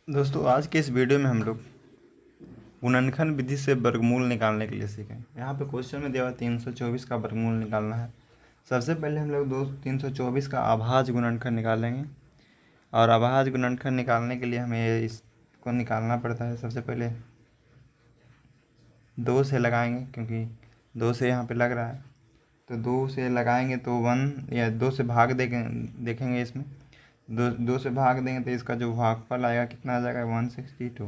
दोस्तों आज के इस वीडियो में हम लोग गुणनखंड विधि से वर्गमूल निकालने के लिए सीखें। यहाँ पे क्वेश्चन में दिया हुआ 324 का वर्गमूल निकालना है। सबसे पहले हम लोग 324 का अभाज्य गुणनखंड निकालेंगे और अभाज्य गुणनखंड निकालने के लिए हमें इसको निकालना पड़ता है। सबसे पहले 2 से लगाएंगे, क्योंकि 2 से यहाँ पे लग रहा है, तो 2 से लगाएंगे तो 1 या 2 से भाग देखेंगे इसमें। 2 से भाग देंगे तो इसका जो भागफल आएगा कितना आ जाएगा 162,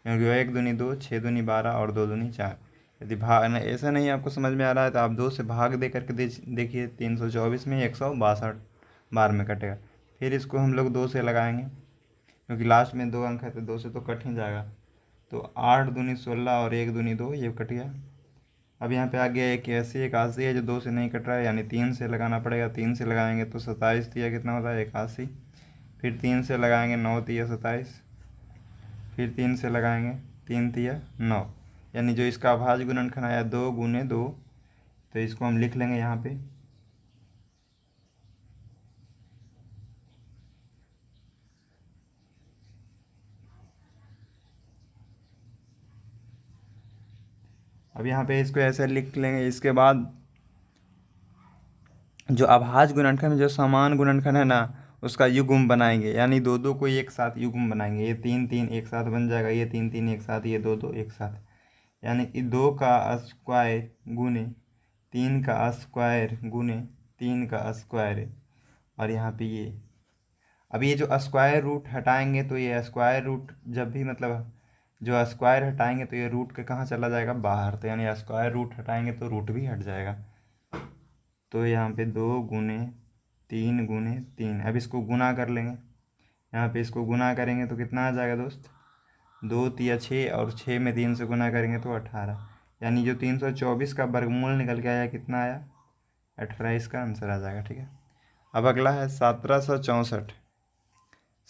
क्योंकि 1 दूनी 2, 6 दूनी 12 और 2 दूनी 4। यदि भाग ऐसा नहीं आपको समझ में आ रहा है तो आप 2 से भाग दे करके देखिए 324 में 162 बार में कटेगा। फिर इसको हम लोग 2 से लगाएंगे, क्योंकि लास्ट में 2 अंक है तो 2 से तो कट ही जाएगा। तो 8 दूनी 16 और 1 दूनी 2, ये कट गया। अब यहाँ पे आ गया 81 है जो 2 से नहीं कट रहा है, यानी 3 से लगाना पड़ेगा। 3 से लगाएंगे तो 27 तिया कितना होता है 81। फिर 3 से लगाएंगे 9 तिया 27। फिर 3 से लगाएंगे 3 तिया 9, यानी जो इसका अभाज्य गुणनखंड आया 2 गुने 2, तो इसको हम लिख लेंगे यहाँ पे। अब यहाँ पे इसको ऐसे लिख लेंगे। इसके बाद जो अभाज्य गुणनखंड में जो समान गुणनखंड है ना, उसका युग्म बनाएंगे, यानी 2 को एक साथ युग्म बनाएंगे। ये 3 3 एक साथ बन जाएगा, ये 3 3 एक साथ, ये 2 2 एक साथ, यानी कि 2 का स्क्वायर गुने 3 का स्क्वायर गुने 3 का स्क्वायर। और यहाँ पे ये अब ये जो स्क्वायर रूट हटाएंगे तो ये स्क्वायर रूट जब भी मतलब जो स्क्वायर हटाएंगे तो ये रूट के कहाँ चला जाएगा बाहर, तो यानी स्क्वायर रूट हटाएंगे तो रूट भी हट जाएगा। तो यहाँ पे 2 गुने 3 गुने 3। अब इसको गुना कर लेंगे। यहाँ पे इसको गुना करेंगे तो कितना आ जाएगा दोस्त, 2 तिया 6 और 6 में 3 से गुना करेंगे तो 18, यानी जो 324 का वर्गमूल निकल के आया कितना आया 18, इसका आंसर आ जाएगा। ठीक है। अब अगला है 1764।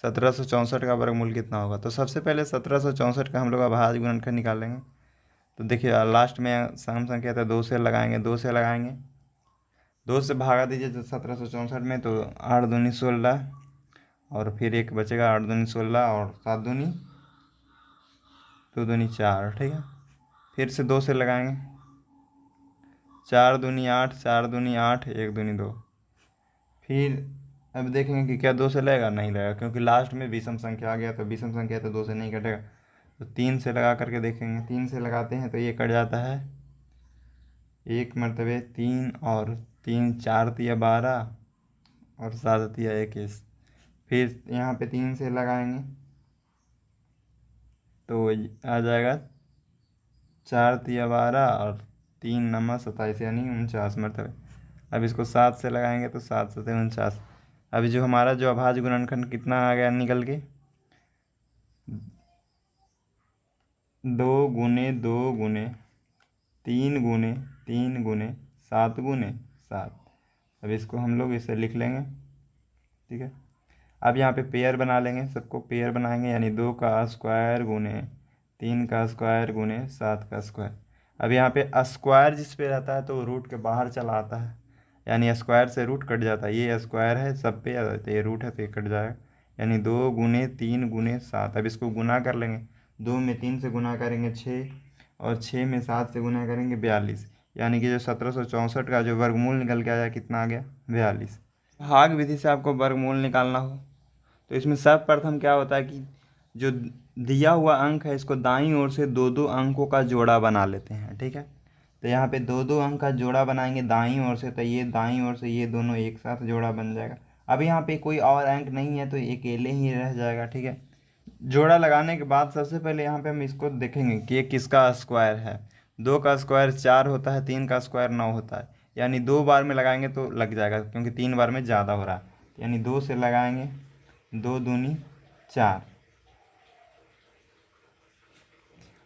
1764 का वर्गमूल कितना होगा, तो सबसे पहले 1764 का हम लोग अभाज्य गुणनखंड निकालेंगे। तो देखिए लास्ट में सम संख्या था 2 से लगाएंगे, 2 से लगाएंगे, 2 से भागा दीजिए तो 1764 में, तो 8 दूनी 16 और फिर एक बचेगा 8 दूनी 16 और 7 दूनी 2 दूनी 4। ठीक है। फिर से 2 से लगाएंगे, 4 दूनी 8, 4 दूनी 8, 1 दूनी 2। फिर अब देखेंगे कि क्या 2 से लगेगा, नहीं लगेगा, क्योंकि लास्ट में विषम संख्या आ गया, तो विषम संख्या तो 2 से नहीं कटेगा। तो 3 से लगा करके देखेंगे, 3 से लगाते हैं तो ये कट जाता है 1 मरतबे 3 और 3 4 तिया 12 और 7 तिया 21। फिर यहाँ पे 3 से लगाएंगे तो आ जाएगा 4 तिया 12 और 3 नमा 27, यानी 49 मरतबे। अब इसको 7 से लगाएंगे तो 7 7 49। अभी जो हमारा जो अभाज्य गुणनखंड कितना आ गया निकल के 2 गुने 2 गुने 3 गुने 3 गुने 7 गुने 7। अब इसको हम लोग इसे लिख लेंगे। ठीक है। अब यहाँ पे पेयर बना लेंगे, सबको पेयर बनाएंगे, यानी 2 का स्क्वायर गुने 3 का स्क्वायर गुने 7 का स्क्वायर। अब यहाँ पे स्क्वायर जिस पे रहता है तो रूट के बाहर चला आता है, यानी स्क्वायर से रूट कट जाता है। ये स्क्वायर है सब पे, तो ये रूट है तो ये कट जाएगा, यानी 2 गुने 3 गुने 7। अब इसको गुना कर लेंगे, 2 में 3 से गुना करेंगे 6 और 6 में 7 से गुना करेंगे 42, यानी कि जो 1764 का जो वर्गमूल निकल के आया कितना आ गया 42। भाग विधि से आपको वर्गमूल निकालना हो तो इसमें सर्वप्रथम क्या होता है कि जो दिया हुआ अंक है इसको दाईं ओर से 2 2 अंकों का जोड़ा बना लेते हैं। ठीक है। तो यहाँ पे 2 2 अंक का जोड़ा बनाएंगे दाईं ओर से, तो ये दाईं ओर से ये दोनों एक साथ जोड़ा बन जाएगा। अब यहाँ पे कोई और अंक नहीं है तो अकेले ही रह जाएगा। ठीक है। जोड़ा लगाने के बाद सबसे पहले यहाँ पे हम इसको देखेंगे कि ये किसका स्क्वायर है। 2 का स्क्वायर 4 होता है, 3 का स्क्वायर 9 होता है, यानी 2 बार में लगाएंगे तो लग जाएगा, क्योंकि 3 बार में ज़्यादा हो रहा है, यानी 2 से लगाएंगे, 2 दूनी 4।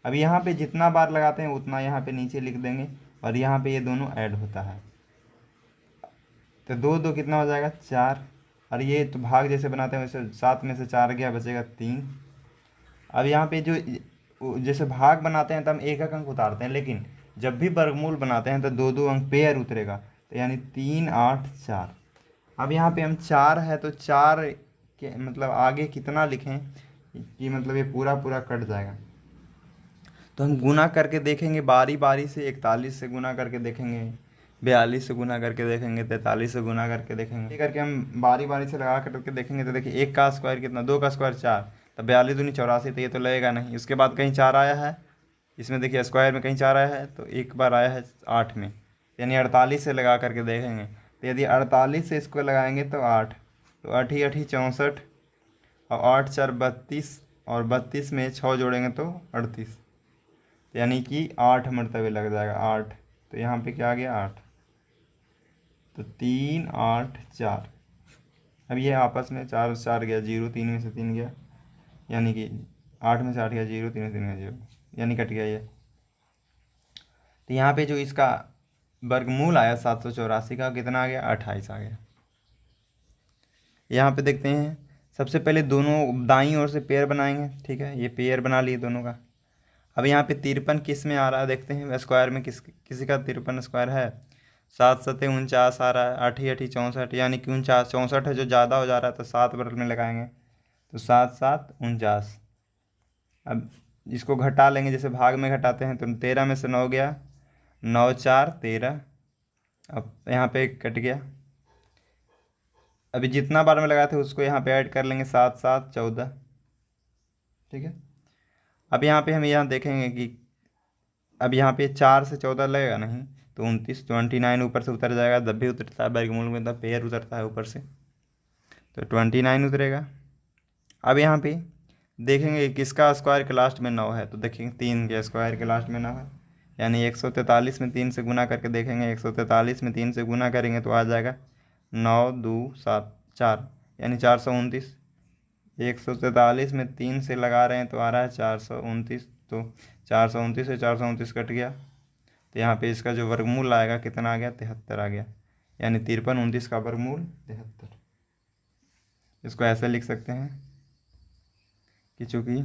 अब यहाँ पे जितना बार लगाते हैं उतना यहाँ पे नीचे लिख देंगे, और यहाँ पे ये दोनों ऐड होता है, तो 2 2 कितना हो जाएगा 4। और ये तो भाग जैसे बनाते हैं वैसे 7 में से 4 गया, बचेगा 3। अब यहाँ पे जो जैसे भाग बनाते हैं तो हम एक एक अंक उतारते हैं, लेकिन जब भी वर्गमूल बनाते हैं तो 2 2 अंक पेयर उतरेगा, तो यानी 3 8 4। अब यहाँ पे हम 4 है तो 4 के मतलब आगे कितना लिखें, कि मतलब ये पूरा पूरा कट जाएगा। तो हम गुना करके देखेंगे बारी बारी से, 41 से गुना करके देखेंगे, 42 से गुना करके देखेंगे, 43 से गुना करके देखेंगे, ये करके हम बारी बारी से लगा करके देखेंगे। तो देखिए 1 का स्क्वायर कितना, 2 का स्क्वायर 4, तो 42 दूनी 84, तो ये तो लगेगा नहीं। उसके बाद कहीं 4 आया है, इसमें देखिए स्क्वायर में कहीं 4 आया है, तो एक बार आया है 8 में, यानी 48 से लगा करके देखेंगे। तो यदि 48 से इसको लगाएंगे तो 8, तो 8 ही 8 ही 64, और 8 4 32, और 32 में 6 जोड़ेंगे तो 38, यानी कि 8 मरतबे लग जाएगा, 8। तो यहाँ पे क्या आ गया, 8। तो 3 8 4। अब ये आपस में 4 4 गया 0, 3 में से 3 गया, यानी कि 8 में से 8 गया 0, 3 में से 3 गया 0, यानी कट गया ये। तो यहाँ पे जो इसका वर्गमूल आया 784 का, कितना आ गया, 28 आ गया। यहाँ पे देखते हैं, सबसे पहले दोनों दाईं ओर से पेयर बनाएंगे, ठीक है, ये पेयर बना लिए दोनों का। अब यहाँ पे 53 किस में आ रहा है देखते हैं, स्क्वायर में किसी का 53 स्क्वायर है, 7 7 49 आ रहा है, 8 8 64, यानी कि 49 64 है जो ज़्यादा हो जा रहा है, तो 7 बगल में लगाएंगे, तो 7 7 49। अब इसको घटा लेंगे, जैसे भाग में घटाते हैं, तो 13 में से 9 गया, 9 4 13। अब यहाँ पे कट गया। अभी जितना बार में लगाए थे उसको यहाँ पे ऐड कर लेंगे, 7 7 14, ठीक है। अब यहाँ पे हम यहाँ देखेंगे कि अब यहाँ पे 4 से 14 लगेगा नहीं, तो 29 29 ऊपर से उतर जाएगा, जब भी उतरता है वर्गमूल में तब पेयर उतरता है ऊपर से, तो 29 उतरेगा। अब यहाँ पे देखेंगे किसका स्क्वायर के लास्ट में 9 है, तो देखेंगे 3 के स्क्वायर के लास्ट में 9 है, यानी 143 में 3 से गुना करके देखेंगे, 143 में 3 से गुना करेंगे तो आ जाएगा 9 2 7 4, यानी 429। 143 में 3 से लगा रहे हैं तो आ रहा है 429, तो 429 से 429 कट गया, तो यहाँ पे इसका जो वर्गमूल आएगा कितना आ गया, 73 आ गया, यानी 53 29 का वर्गमूल 73। इसको ऐसे लिख सकते हैं कि चूँकि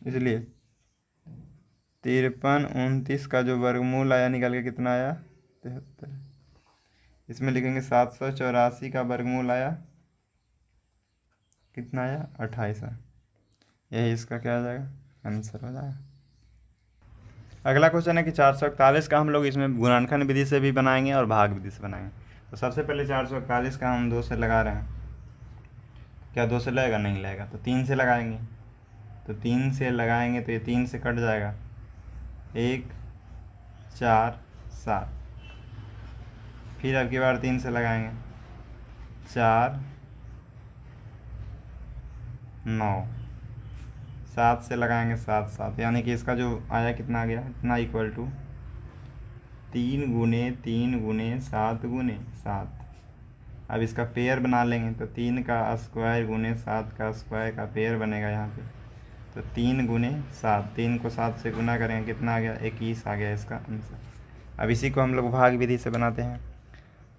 इसलिए 53 29 का जो वर्गमूल आया निकल के कितना आया, 73। इसमें लिखेंगे 784 का वर्गमूल आया कितना आया, 28 है। यही इसका क्या आ जाएगा, आंसर हो जाएगा। अगला क्वेश्चन है कि 441 का हम लोग इसमें गुणनखंड विधि से भी बनाएंगे और भाग विधि से बनाएंगे। तो सबसे पहले 441 का हम 2 से लगा रहे हैं, क्या 2 से लगेगा, नहीं लगेगा, तो 3 से लगाएंगे, तो 3 से लगाएंगे तो ये 3 से कट जाएगा, 1 4 7। फिर अब की बार 3 से लगाएंगे, 4 9। 7 से लगाएंगे 7 7, यानी कि इसका जो आया कितना आ गया, इतना इक्वल टू 3 गुने 3 गुने 7 गुने 7। अब इसका पेयर बना लेंगे, तो 3 का स्क्वायर गुने 7 का स्क्वायर का पेयर बनेगा यहाँ पे, तो 3 गुने 7, 3 को 7 से गुना करेंगे, कितना आ गया, 21 आ गया इसका आंसर। अब इसी को हम लोग भाग विधि से बनाते हैं।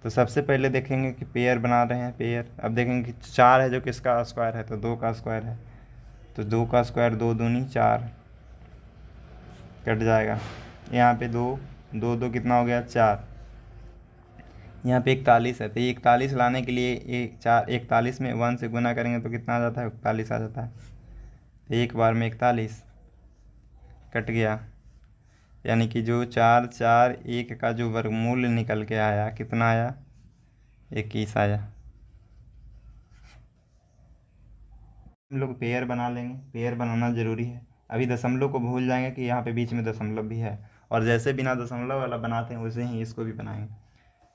तो सबसे पहले देखेंगे कि पेयर बना रहे हैं, पेयर। अब देखेंगे कि 4 है जो किसका स्क्वायर है, तो 2 का स्क्वायर है, तो 2 का स्क्वायर 2 दूनी 4, कट जाएगा। यहाँ पे 2 2 2 कितना हो गया, 4। यहाँ पे 41 है, तो ये 41 लाने के लिए एक 4 41 में 1 से गुना करेंगे तो कितना आ जाता है, 41 आ जाता है। तो एक बार में 41 कट गया, यानी कि जो 4 4 1 का जो वर्गमूल निकल के आया कितना आया, 21 आया। हम लोग पेयर बना लेंगे, पेयर बनाना ज़रूरी है। अभी दशमलव को भूल जाएंगे कि यहाँ पे बीच में दशमलव भी है, और जैसे बिना दशमलव वाला बनाते हैं वैसे ही इसको भी बनाएंगे।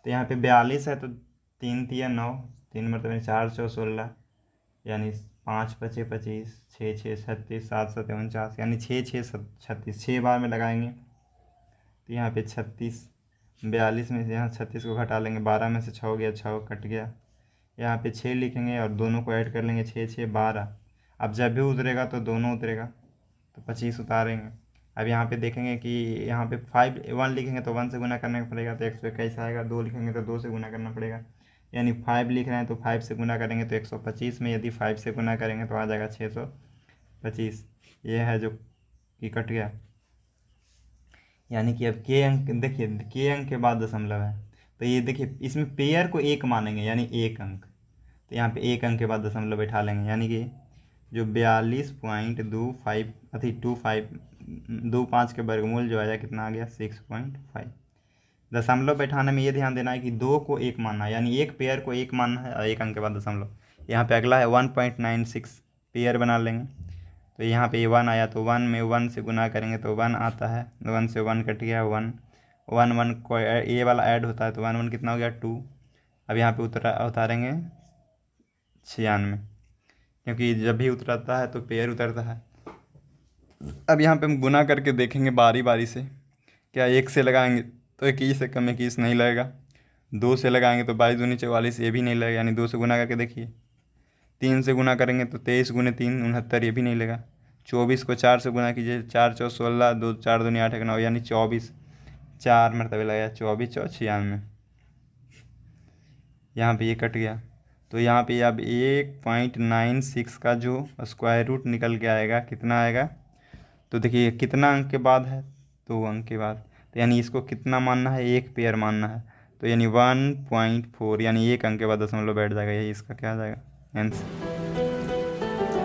तो यहाँ पे 42 है, तो 3 तिया 9, 3 मतलब 4 4 16, यानी 5 5 25, 6 6 36, 7 7 49, यानी 6 6 36, 6 बार में लगाएंगे, तो यहाँ पे 36। 42 में से यहाँ 36 को घटा लेंगे, 12 में से 6 गया, 6 कट गया, यहाँ पे 6 लिखेंगे और दोनों को ऐड कर लेंगे, 6 6 12। अब जब भी उतरेगा तो दोनों उतरेगा, तो 25 उतारेंगे। अब यहाँ पे देखेंगे कि यहाँ पे 5 1 लिखेंगे तो 1 से गुना करना पड़ेगा, तो 121 आएगा। 2 लिखेंगे तो 2 से गुना करना पड़ेगा, यानी 5 लिख रहे हैं तो 5 से गुना करेंगे तो 125 में यदि 5 से गुना करेंगे तो आ जाएगा 625। ये है जो कि कट गया, यानी कि अब के अंक देखिए, के अंक के बाद दशमलव है, तो ये देखिए इसमें पेयर को 1 मानेंगे, यानी 1 अंक, तो यहाँ पे एक अंक के बाद दशमलव बैठा लेंगे, यानी कि जो 42.25 अथी 25 के वर्गमूल जो आया कितना आ गया 6.5। दशमलव बैठाने में ये ध्यान देना है कि 2 को 1 मानना है, यानी एक पेयर को 1 मानना है और एक अंक के बाद दशमलव। यहाँ पे अगला है 1.96 पेयर बना लेंगे। तो यहाँ पे ये 1 आया तो 1 में 1 से गुना करेंगे तो 1 आता है, 1 से 1 कट गया 1, 1 को ये वाला ऐड होता है तो 1 कितना हो गया 2। अब यहाँ पे उतारेंगे 96, क्योंकि जब भी उतरता है तो पेयर उतरता है। अब यहाँ पे हम गुना करके देखेंगे बारी बारी से, क्या 1 से लगाएंगे तो 21 से कम 21 नहीं लगेगा, 2 से लगाएंगे तो 22 दूनी 44 ये भी नहीं लगेगा, यानी 2 से गुना करके देखिए। 3 से गुना करेंगे तो 23 गुने 3 69 ये भी नहीं लगेगा। 24 को 4 से गुना कीजिए, 4 चौ 16, 2 4 दूनी 8 9, यानी 24 4 मरतबे लगेगा, 24 चौ 96। यहाँ पे ये कट गया तो यहाँ पे अब 1.96 का जो स्क्वायर रूट निकल के आएगा कितना आएगा, तो देखिए कितना अंक के बाद है 2 अंक के बाद, तो यानी इसको कितना मानना है, एक पेयर मानना है, तो यानी 1.4, यानी एक अंक के बाद दशमलव बैठ जाएगा, यही इसका क्या आ जाएगा आंसर।